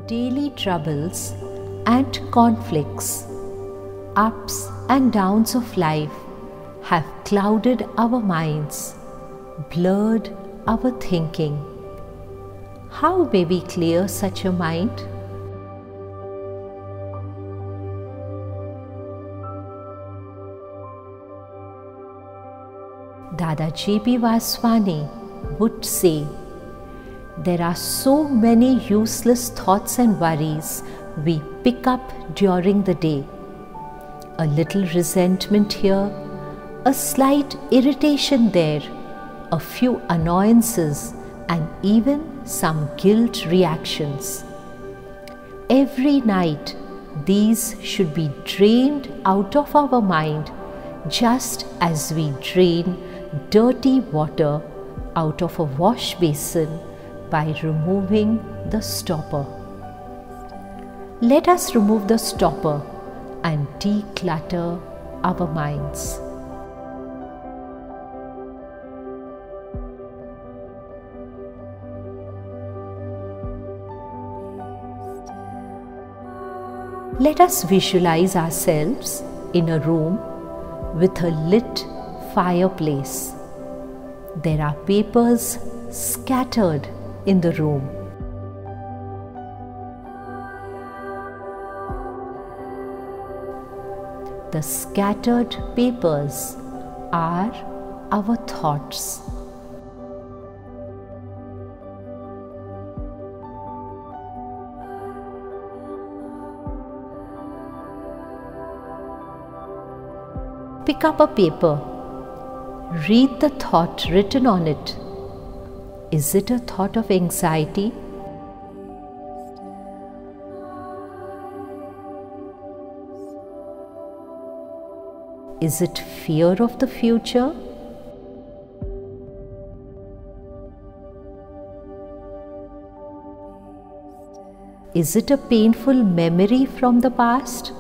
Daily troubles and conflicts, ups and downs of life have clouded our minds, blurred our thinking. How may we clear such a mind? Dada J.B. Vaswani would say, there are so many useless thoughts and worries we pick up during the day. A little resentment here, a slight irritation there, a few annoyances and even some guilt reactions. Every night these should be drained out of our mind just as we drain dirty water out of a wash basin by removing the stopper. Let us remove the stopper and declutter our minds. Let us visualize ourselves in a room with a lit fireplace. There are papers scattered in the room. The scattered papers are our thoughts. Pick up a paper. Read the thought written on it. Is it a thought of anxiety? Is it fear of the future? Is it a painful memory from the past?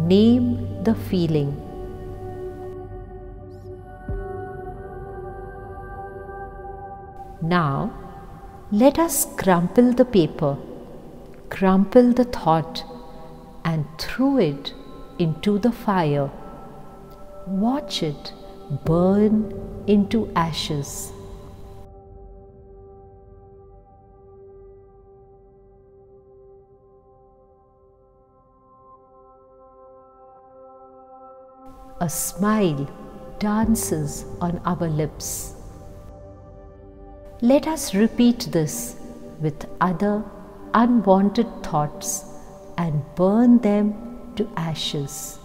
Name the feeling. Now, let us crumple the paper, crumple the thought, and throw it into the fire. Watch it burn into ashes. A smile dances on our lips. Let us repeat this with other unwanted thoughts and burn them to ashes.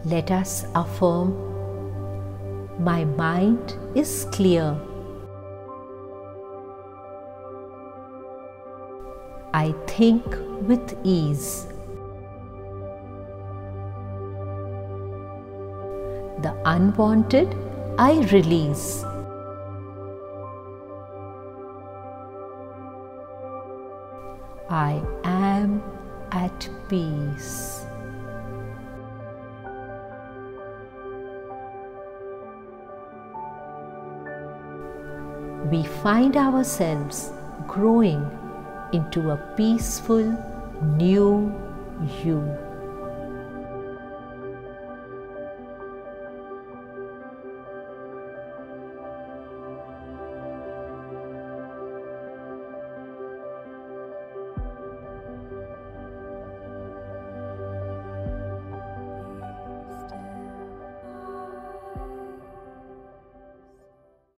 Let us affirm, my mind is clear. I think with ease. The unwanted I release. I am at peace. We find ourselves growing into a peaceful new you.